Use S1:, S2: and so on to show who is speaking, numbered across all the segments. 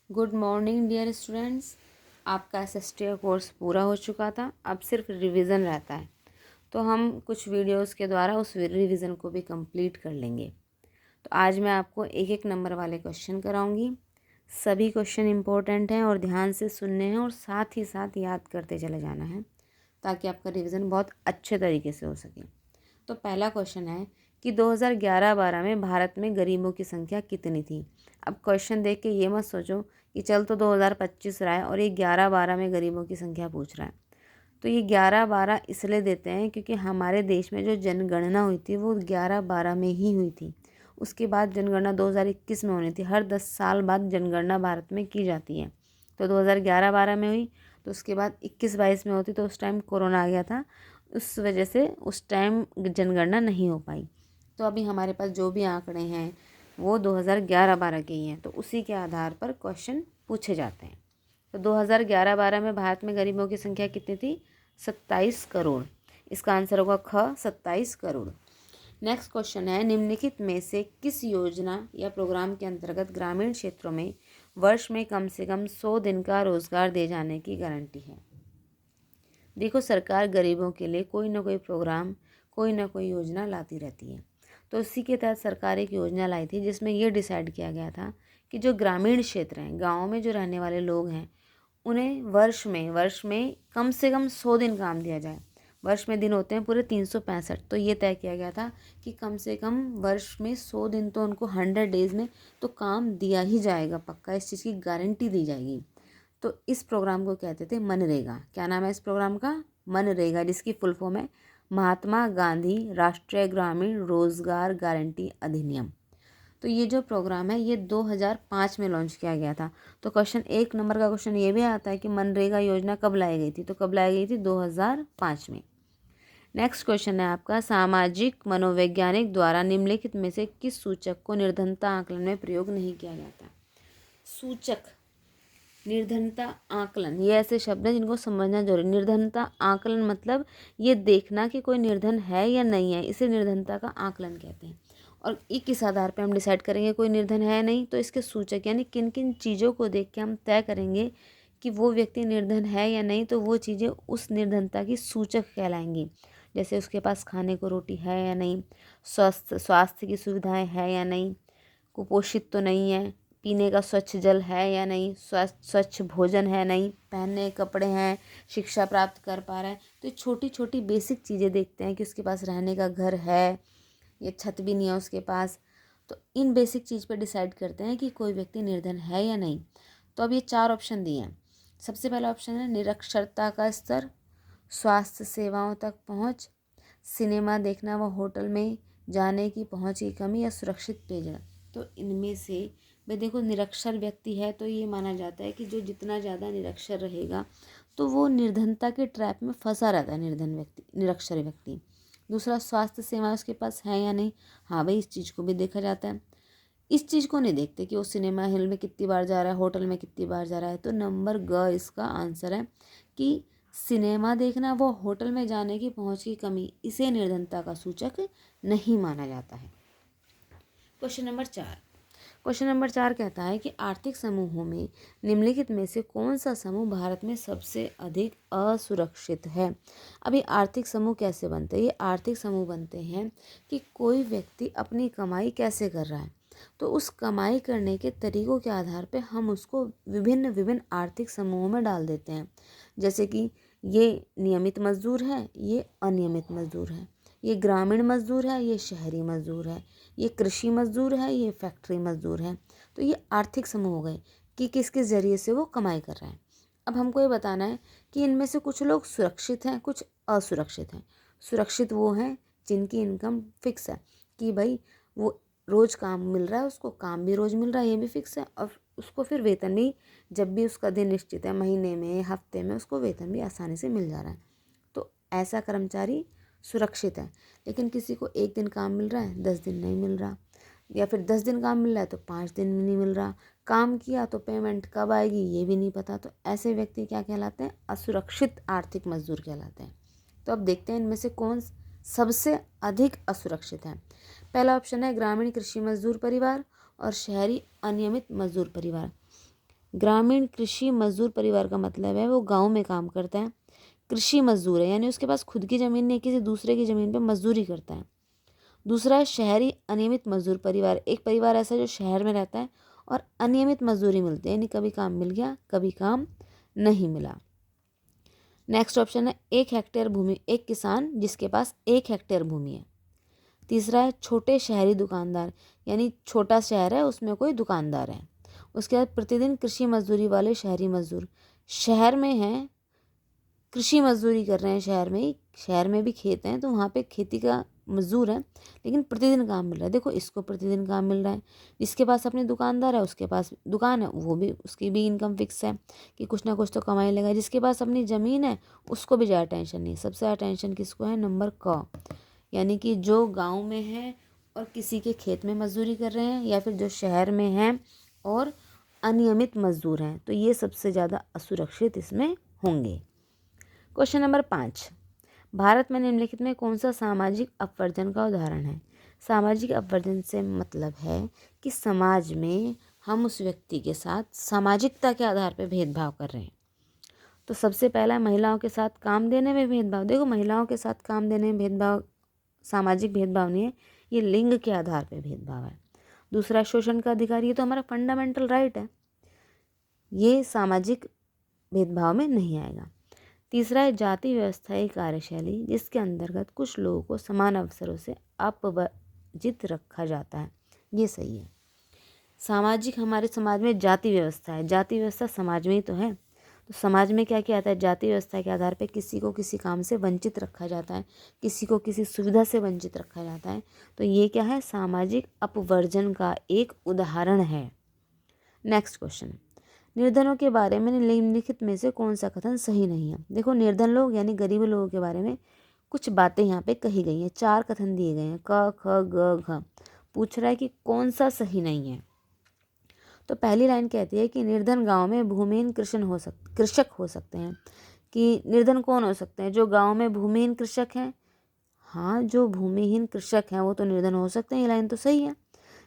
S1: Good morning dear students. आपका SST course पूरा हो चुका था, अब सिर्फ रिवीजन रहता है। तो हम कुछ वीडियोस के द्वारा उस रिवीजन को भी कंप्लीट कर लेंगे। तो आज मैं आपको एक एक नंबर वाले क्वेश्चन कराऊंगी। सभी क्वेश्चन इंपॉर्टेंट हैं और ध्यान से सुनने हैं और साथ ही साथ याद करते चले जाना है, ताकि आपका रिवीजन बहुत अच्छे तरीके से हो सके। तो पहला क्वेश्चन है कि 2011-12 में भारत में गरीबों की संख्या कितनी थी। अब क्वेश्चन देख के ये मत सोचो कि चल तो 2025 रहा है और ये 11-12 में गरीबों की संख्या पूछ रहा है। तो ये 11-12 इसलिए देते हैं क्योंकि हमारे देश में जो जनगणना हुई थी वो 11-12 में ही हुई थी। उसके बाद जनगणना 2021 में होनी थी। हर 10 साल बाद जनगणना भारत में की जाती है। तो 2011-12 में हुई, तो उसके बाद 21-22 में होती, तो उस टाइम कोरोना आ गया था। उस वजह से उस टाइम जनगणना नहीं हो पाई। तो अभी हमारे पास जो भी आंकड़े हैं वो 2011-12 के ही हैं, तो उसी के आधार पर क्वेश्चन पूछे जाते हैं। तो 2011-12 में भारत में गरीबों की संख्या कितनी थी? 27 करोड़। इसका आंसर होगा ख, 27 करोड़। नेक्स्ट क्वेश्चन है, निम्नलिखित में से किस योजना या प्रोग्राम के अंतर्गत ग्रामीण क्षेत्रों में वर्ष में कम से कम 100 दिन का रोजगार दिए जाने की गारंटी है? देखो, सरकार गरीबों के लिए कोई ना कोई प्रोग्राम, कोई ना कोई योजना लाती रहती है। तो इसी के तहत सरकार एक योजना लाई थी जिसमें ये डिसाइड किया गया था कि जो ग्रामीण क्षेत्र हैं, गाँव में जो रहने वाले लोग हैं, उन्हें वर्ष में कम से कम 100 दिन काम दिया जाए। वर्ष में दिन होते हैं पूरे 365, तो ये तय किया गया था कि कम से कम वर्ष में 100 दिन तो उनको 100 डेज़ में तो काम दिया ही जाएगा, पक्का इस चीज़ की गारंटी दी जाएगी। तो इस प्रोग्राम को कहते थे मनरेगा। क्या नाम है इस प्रोग्राम का? मनरेगा, जिसकी फुल फॉर्म है महात्मा गांधी राष्ट्रीय ग्रामीण रोजगार गारंटी अधिनियम। तो ये जो प्रोग्राम है ये 2005 में लॉन्च किया गया था। तो क्वेश्चन 1 नंबर का क्वेश्चन ये भी आता है कि मनरेगा योजना कब लाई गई थी? तो कब लाई गई थी? 2005 में। नेक्स्ट क्वेश्चन है आपका, सामाजिक मनोवैज्ञानिक द्वारा निम्नलिखित में से किस सूचक को निर्धनता आकलन में प्रयोग नहीं किया जाता? सूचक, निर्धनता आकलन, ये ऐसे शब्द हैं जिनको समझना जरूरी। निर्धनता आकलन मतलब ये देखना कि कोई निर्धन है या नहीं है, इसे निर्धनता का आकलन कहते हैं। और किस आधार पर हम डिसाइड करेंगे कोई निर्धन है नहीं? तो इसके सूचक यानी किन किन चीज़ों को देख के हम तय करेंगे कि वो व्यक्ति निर्धन है या नहीं, तो वो चीज़ें उस निर्धनता की सूचक कहलाएंगी। जैसे उसके पास खाने को रोटी है या नहीं, स्वास्थ्य की सुविधाएं है या नहीं, कुपोषित तो नहीं है, पीने का स्वच्छ जल है या नहीं, स्वच्छ भोजन है नहीं, पहनने कपड़े हैं, शिक्षा प्राप्त कर पा रहा है। तो ये छोटी छोटी बेसिक चीज़ें देखते हैं कि उसके पास रहने का घर है, ये छत भी नहीं है उसके पास। तो इन बेसिक चीज़ पे डिसाइड करते हैं कि कोई व्यक्ति निर्धन है या नहीं। तो अब ये 4 ऑप्शन दिए हैं। सबसे पहला ऑप्शन है निरक्षरता का स्तर, स्वास्थ्य सेवाओं तक पहुँच, सिनेमा देखना व होटल में जाने की पहुँच की कमी, या सुरक्षित पेयजल। तो इनमें से भाई देखो, निरक्षर व्यक्ति है तो ये माना जाता है कि जो जितना ज़्यादा निरक्षर रहेगा तो वो निर्धनता के ट्रैप में फंसा रहता है, निर्धन व्यक्ति, निरक्षर व्यक्ति। दूसरा, स्वास्थ्य सेवा उसके पास है या नहीं। हाँ भाई, इस चीज़ को भी देखा जाता है। इस चीज़ को नहीं देखते कि वो सिनेमा हॉल में कितनी बार जा रहा है, होटल में कितनी बार जा रहा है। तो नंबर ग इसका आंसर है कि सिनेमा देखना व होटल में जाने की पहुंच की कमी, इसे निर्धनता का सूचक नहीं माना जाता है। Question number 4। क्वेश्चन नंबर 4 कहता है कि आर्थिक समूहों में निम्नलिखित में से कौन सा समूह भारत में सबसे अधिक असुरक्षित है? अभी आर्थिक समूह कैसे बनते हैं? ये आर्थिक समूह बनते हैं कि कोई व्यक्ति अपनी कमाई कैसे कर रहा है, तो उस कमाई करने के तरीकों के आधार पे हम उसको विभिन्न विभिन्न आर्थिक समूहों में डाल देते हैं। जैसे कि ये नियमित मजदूर है, ये अनियमित मजदूर है, ये ग्रामीण मजदूर है, ये शहरी मजदूर है, ये कृषि मजदूर है, ये फैक्ट्री मजदूर है। तो ये आर्थिक समूह हो गए कि किस किस जरिए से वो कमाई कर रहे हैं। अब हमको ये बताना है कि इनमें से कुछ लोग सुरक्षित हैं, कुछ असुरक्षित हैं। सुरक्षित वो हैं जिनकी इनकम फिक्स है कि भाई वो रोज़ काम मिल रहा है, उसको काम भी रोज़ मिल रहा है, ये भी फिक्स है, और उसको फिर वेतन भी जब भी उसका दिन निश्चित है, महीने में, हफ्ते में, उसको वेतन भी आसानी से मिल जा रहा है। तो ऐसा कर्मचारी सुरक्षित है। लेकिन किसी को 1 दिन काम मिल रहा है, 10 दिन नहीं मिल रहा, या फिर 10 दिन काम मिल रहा है तो 5 दिन नहीं मिल रहा, काम किया तो पेमेंट कब आएगी ये भी नहीं पता। तो ऐसे व्यक्ति क्या कहलाते हैं? असुरक्षित आर्थिक मजदूर कहलाते हैं। तो अब देखते हैं इनमें से कौन सबसे अधिक असुरक्षित है। पहला ऑप्शन है ग्रामीण कृषि मजदूर परिवार और शहरी अनियमित मजदूर परिवार। ग्रामीण कृषि मजदूर परिवार का मतलब है वो गांव में काम करता है, कृषि मजदूर है, यानी उसके पास खुद की ज़मीन नहीं, किसी दूसरे की ज़मीन पे मजदूरी करता है। दूसरा है शहरी अनियमित मजदूर परिवार, एक परिवार ऐसा है जो शहर में रहता है और अनियमित मजदूरी मिलती है, यानी कभी काम मिल गया कभी काम नहीं मिला। नेक्स्ट ऑप्शन है 1 हेक्टेयर भूमि, एक किसान जिसके पास 1 हेक्टेयर भूमि है। तीसरा है छोटे शहरी दुकानदार, यानी छोटा शहर है उसमें कोई दुकानदार है। उसके बाद प्रतिदिन कृषि मजदूरी वाले शहरी मजदूर, शहर में हैं, कृषि मजदूरी कर रहे हैं शहर में ही, शहर में भी खेत हैं तो वहाँ पे खेती का मजदूर है, लेकिन प्रतिदिन काम मिल रहा है। देखो इसको प्रतिदिन काम मिल रहा है, जिसके पास अपनी दुकानदार है उसके पास दुकान है, वो भी उसकी भी इनकम फिक्स है कि कुछ ना कुछ तो कमाई लेगा। जिसके पास अपनी ज़मीन है उसको भी ज़्यादा टेंशन नहीं। सबसे ज़्यादा टेंशन किसको है? नंबर क, यानी कि जो गाँव में है और किसी के खेत में मजदूरी कर रहे हैं, या फिर जो शहर में हैं और अनियमित मजदूर हैं, तो ये सबसे ज़्यादा असुरक्षित इसमें होंगे। क्वेश्चन नंबर 5, भारत में निम्नलिखित में कौन सा सामाजिक अपवर्जन का उदाहरण है? सामाजिक अपवर्जन से मतलब है कि समाज में हम उस व्यक्ति के साथ सामाजिकता के आधार पर भेदभाव कर रहे हैं। तो सबसे पहला महिलाओं के साथ काम देने में भेदभाव। देखो महिलाओं के साथ काम देने में भेदभाव सामाजिक भेदभाव नहीं है, ये लिंग के आधार पर भेदभाव है। दूसरा शोषण का अधिकार, ये तो हमारा फंडामेंटल राइट है, ये सामाजिक भेदभाव में नहीं आएगा। तीसरा है जाति व्यवस्थाई कार्यशैली, जिसके अंतर्गत कुछ लोगों को समान अवसरों से अपवर्जित रखा जाता है, ये सही है। सामाजिक, हमारे समाज में जाति व्यवस्था है, जाति व्यवस्था समाज में ही तो है, तो समाज में क्या क्या आता है? जाति व्यवस्था के आधार पर किसी को किसी काम से वंचित रखा जाता है, किसी को किसी सुविधा से वंचित रखा जाता है, तो ये क्या है? सामाजिक अपवर्जन का एक उदाहरण है। नेक्स्ट क्वेश्चन, निर्धनों के बारे में निम्नलिखित में से कौन सा कथन सही नहीं है? देखो निर्धन लोग यानी गरीब लोगों के बारे में कुछ बातें यहाँ पे कही गई हैं, 4 कथन दिए गए हैं, क ख ग घ। पूछ रहा है कि कौन सा सही नहीं है। तो पहली लाइन कहती है कि निर्धन गांव में भूमिहीन कृषक हो सकते हैं। कि निर्धन कौन हो सकते हैं? जो गाँव में भूमिहीन कृषक हैं। हाँ, जो भूमिहीन कृषक हैं वो तो निर्धन हो सकते हैं, ये लाइन तो सही है।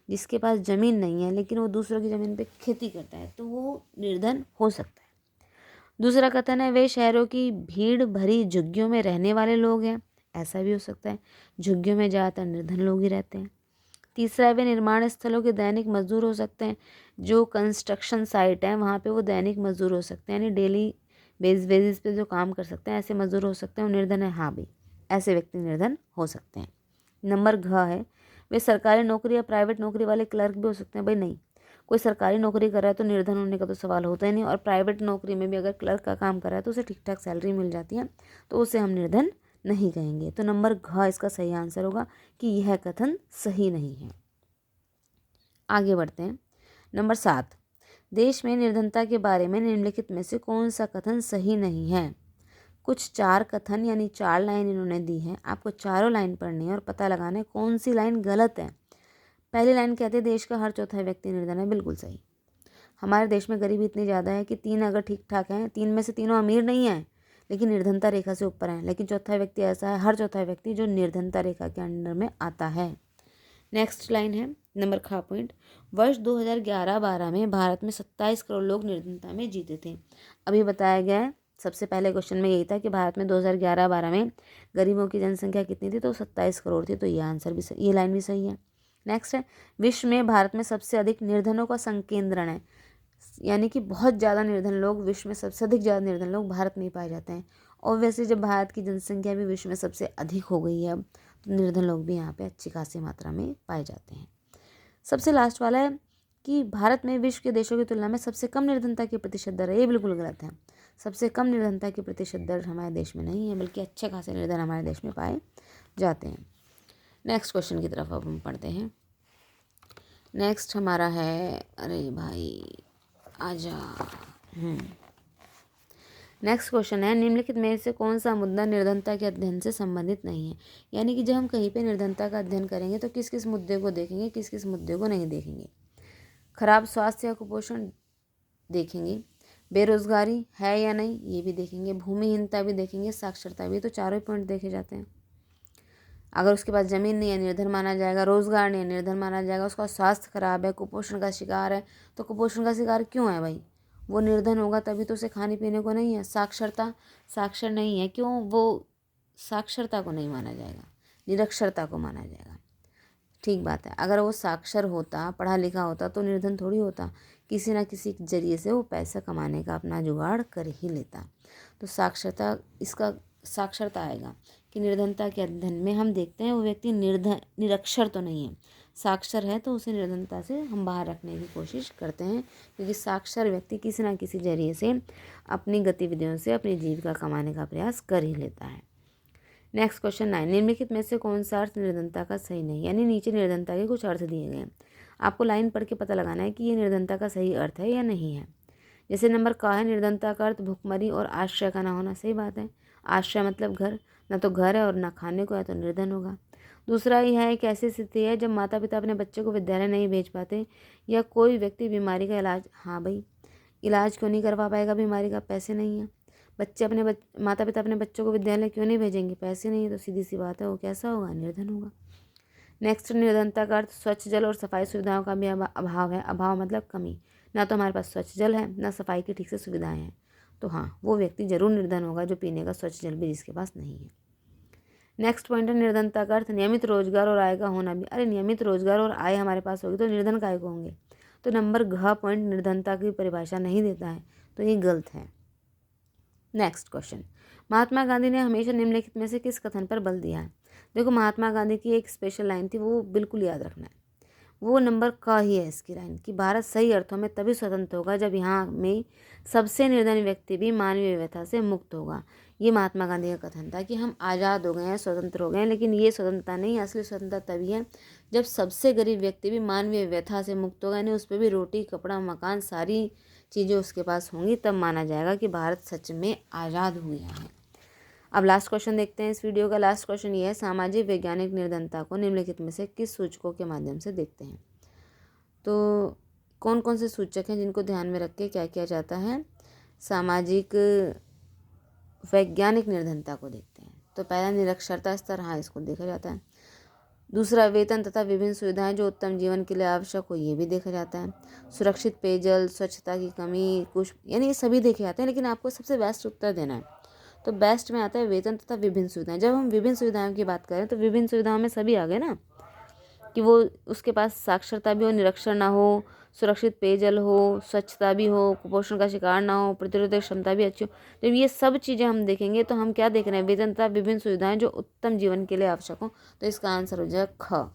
S1: जिसके पास ज़मीन नहीं है लेकिन वो दूसरों की ज़मीन पे खेती करता है तो वो निर्धन हो सकता है। दूसरा कथन है वे शहरों की भीड़ भरी झुग्गियों में रहने वाले लोग हैं, ऐसा भी हो सकता है, झुग्गियों में ज़्यादातर निर्धन लोग ही रहते हैं। तीसरा है वे निर्माण स्थलों के दैनिक मजदूर हो सकते हैं, जो कंस्ट्रक्शन साइट है वहाँ पे वो दैनिक मजदूर हो सकते हैं, यानी डेली बेसिस पे जो काम कर सकते हैं ऐसे मजदूर हो सकते हैं, वो निर्धन है। हाँ भी ऐसे व्यक्ति निर्धन हो सकते हैं। नंबर घ है वे सरकारी नौकरी या प्राइवेट नौकरी वाले क्लर्क भी हो सकते हैं। भाई नहीं, कोई सरकारी नौकरी कर रहा है तो निर्धन होने का तो सवाल होता ही नहीं, और प्राइवेट नौकरी में भी अगर क्लर्क का काम कर रहा है तो उसे ठीक ठाक सैलरी मिल जाती है, तो उसे हम निर्धन नहीं कहेंगे। तो नंबर घ इसका सही आंसर होगा कि यह कथन सही नहीं है। आगे बढ़ते हैं। नंबर 7, देश में निर्धनता के बारे में निम्नलिखित में से कौन सा कथन सही नहीं है? कुछ 4 कथन यानी 4 लाइन इन्होंने दी है, आपको चारों लाइन पढ़नी है और पता लगाना है कौन सी लाइन गलत है। पहली लाइन कहते हैं देश का हर चौथा व्यक्ति निर्धन है, बिल्कुल सही। हमारे देश में गरीबी इतनी ज़्यादा है कि 3 अगर ठीक ठाक हैं, 3 में से तीनों अमीर नहीं हैं लेकिन निर्धनता रेखा से ऊपर हैं, लेकिन चौथा व्यक्ति ऐसा है, हर चौथा व्यक्ति जो निर्धनता रेखा के अंडर में आता है। नेक्स्ट लाइन है नंबर खा पॉइंट, वर्ष 2011-12 में भारत में 27 करोड़ लोग निर्धनता में जीते थे। अभी बताया गया है, सबसे पहले क्वेश्चन में यही था कि भारत में 2011-12 में गरीबों की जनसंख्या कितनी थी, तो 27 करोड़ थी, तो ये आंसर भी सही, ये लाइन भी सही है। नेक्स्ट है विश्व में भारत में सबसे अधिक निर्धनों का संकेंद्रण है, यानी कि बहुत ज़्यादा निर्धन लोग, विश्व में सबसे अधिक ज़्यादा निर्धन लोग भारत में ही पाए जाते हैं। और वैसे जब भारत की जनसंख्या भी विश्व में सबसे अधिक हो गई है अब, तो निर्धन लोग भी यहाँ पे अच्छी खासी मात्रा में पाए जाते हैं। सबसे लास्ट वाला है कि भारत में विश्व के देशों की तुलना में सबसे कम निर्धनता की प्रतिशत दर है, ये बिल्कुल गलत है। सबसे कम निर्धनता की प्रतिशत दर हमारे देश में नहीं है, बल्कि अच्छे खासे निर्धन हमारे देश में पाए जाते हैं। नेक्स्ट क्वेश्चन की तरफ अब हम पढ़ते हैं। नेक्स्ट हमारा है, अरे भाई आजा। नेक्स्ट क्वेश्चन है निम्नलिखित में से कौन सा मुद्दा निर्धनता के अध्ययन से संबंधित नहीं है? यानी कि जब हम कहीं पे निर्धनता का अध्ययन करेंगे तो किस किस मुद्दे को देखेंगे, किस किस मुद्दे को नहीं देखेंगे। खराब स्वास्थ्य या कुपोषण देखेंगे, बेरोजगारी है या नहीं ये भी देखेंगे, भूमिहीनता भी देखेंगे, साक्षरता भी, तो चारों पॉइंट देखे जाते हैं। अगर उसके पास ज़मीन नहीं है निर्धन माना जाएगा, रोजगार नहीं है निर्धन माना जाएगा, उसका स्वास्थ्य खराब है, कुपोषण का शिकार है, तो कुपोषण का शिकार क्यों है भाई? वो निर्धन होगा तभी तो उसे खाने पीने को नहीं है। साक्षरता, साक्षर नहीं है, क्यों? वो साक्षरता को नहीं माना जाएगा, निरक्षरता को माना जाएगा। ठीक बात है, अगर वो साक्षर होता, पढ़ा लिखा होता तो निर्धन थोड़ी होता, किसी ना किसी जरिए से वो पैसा कमाने का अपना जुगाड़ कर ही लेता। तो साक्षरता, इसका साक्षरता आएगा कि निर्धनता के अध्ययन में हम देखते हैं वो व्यक्ति निरक्षर तो नहीं है, साक्षर है, तो उसे निर्धनता से हम बाहर रखने की कोशिश करते हैं, क्योंकि साक्षर व्यक्ति किसी ना किसी जरिए से अपनी गतिविधियों से अपनी जीविका कमाने का प्रयास कर ही लेता है। नेक्स्ट क्वेश्चन 9, निम्नलिखित में से कौन सा अर्थ निर्धनता का सही नहीं? यानी नीचे निर्धनता के कुछ अर्थ दिए गए हैं, आपको लाइन पढ़ के पता लगाना है कि ये निर्धनता का सही अर्थ है या नहीं है। जैसे नंबर का है, निर्धनता का अर्थ भुखमरी और आश्रय का ना होना। सही बात है, आश्रय मतलब घर, ना तो घर है और ना खाने को है, तो निर्धन होगा। दूसरा यह है, एक ऐसी स्थिति है जब माता पिता अपने बच्चे को विद्यालय नहीं भेज पाते, या कोई व्यक्ति बीमारी का इलाज, हाँ भाई, इलाज क्यों नहीं करवा पाएगा बीमारी का? पैसे नहीं है। बच्चे अपने माता पिता अपने बच्चों को विद्यालय क्यों नहीं भेजेंगे? पैसे नहीं है, तो सीधी सी बात है, वो कैसा होगा? निर्धन होगा। नेक्स्ट, निर्धनता का अर्थ स्वच्छ जल और सफाई सुविधाओं का भी अभाव है। अभाव मतलब कमी, ना तो हमारे पास स्वच्छ जल है, ना सफाई की ठीक से सुविधाएं हैं, तो हाँ, वो व्यक्ति जरूर निर्धन होगा जो पीने का स्वच्छ जल भी जिसके पास नहीं है। नेक्स्ट पॉइंट है, निर्धनता का अर्थ नियमित रोजगार और आय का होना भी। अरे नियमित रोजगार और आय हमारे पास होगी तो निर्धन काहे को होंगे? तो नंबर घ पॉइंट निर्धनता की परिभाषा नहीं देता है, तो ये गलत है। नेक्स्ट क्वेश्चन, महात्मा गांधी ने हमेशा निम्नलिखित में से किस कथन पर बल दिया है? देखो, महात्मा गांधी की एक स्पेशल लाइन थी, वो बिल्कुल याद रखना है, वो नंबर का ही है इसकी लाइन, कि भारत सही अर्थों में तभी स्वतंत्र होगा जब यहाँ में सबसे निर्धन व्यक्ति भी मानवीय व्यवस्था से मुक्त होगा। ये महात्मा गांधी का कथन था कि हम आज़ाद हो गए हैं, स्वतंत्र हो गए हैं, लेकिन ये स्वतंत्रता नहीं, असली स्वतंत्रता तभी है जब सबसे गरीब व्यक्ति भी मानवीय व्यथा से मुक्त होगा, यानी उस पर भी रोटी कपड़ा मकान सारी चीज़ें उसके पास होंगी, तब माना जाएगा कि भारत सच में आज़ाद हुआ है। अब लास्ट क्वेश्चन देखते हैं इस वीडियो का। लास्ट क्वेश्चन ये है, सामाजिक वैज्ञानिक निर्धनता को निम्नलिखित में से किस सूचकों के माध्यम से देखते हैं? तो कौन कौन से सूचक हैं जिनको ध्यान में रख के क्या किया जाता है? सामाजिक वैज्ञानिक निर्धनता को देखते हैं। तो पहला, निरक्षरता स्तर, हाँ, इसको देखा जाता है। दूसरा, वेतन तथा विभिन्न सुविधाएं जो उत्तम जीवन के लिए आवश्यक हो, ये भी देखा जाता है। सुरक्षित पेयजल, स्वच्छता की कमी, कुछ, यानी ये सभी देखे जाते हैं, लेकिन आपको सबसे बेस्ट उत्तर देना है। तो बेस्ट में आता है वेतन तथा विभिन्न सुविधाएं। जब हम विभिन्न सुविधाओं की बात करें तो विभिन्न सुविधाओं में सभी आ गए ना, कि वो उसके पास साक्षरता भी हो, निरक्षर ना हो, सुरक्षित पेयजल हो, स्वच्छता भी हो, कुपोषण का शिकार ना हो, प्रतिरोधक क्षमता भी अच्छी हो। जब ये सब चीज़ें हम देखेंगे तो हम क्या देख रहे हैं? वेतन तथा विभिन्न सुविधाएं जो उत्तम जीवन के लिए आवश्यक हो, तो इसका आंसर हो जाएगा ख।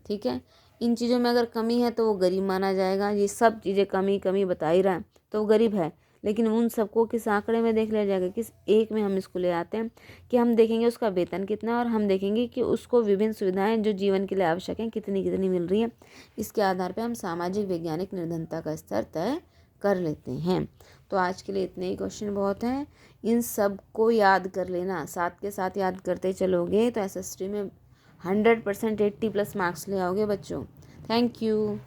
S1: ठीक है, इन चीज़ों में अगर कमी है तो वो गरीब माना जाएगा। ये सब चीज़ें कमी कमी बता ही रहा है तो वो गरीब है, लेकिन उन सबको किस आंकड़े में देख लिया जाएगा? किस एक में हम इसको ले आते हैं कि हम देखेंगे उसका वेतन कितना है, और हम देखेंगे कि उसको विभिन्न सुविधाएं जो जीवन के लिए आवश्यक हैं कितनी कितनी मिल रही है। इसके आधार पर हम सामाजिक वैज्ञानिक निर्धनता का स्तर तय कर लेते हैं। तो आज के लिए इतने ही क्वेश्चन बहुत हैं, इन सब को याद कर लेना, साथ के साथ याद करते चलोगे तो SST में 100% 80+ मार्क्स ले आओगे बच्चों। Thank you.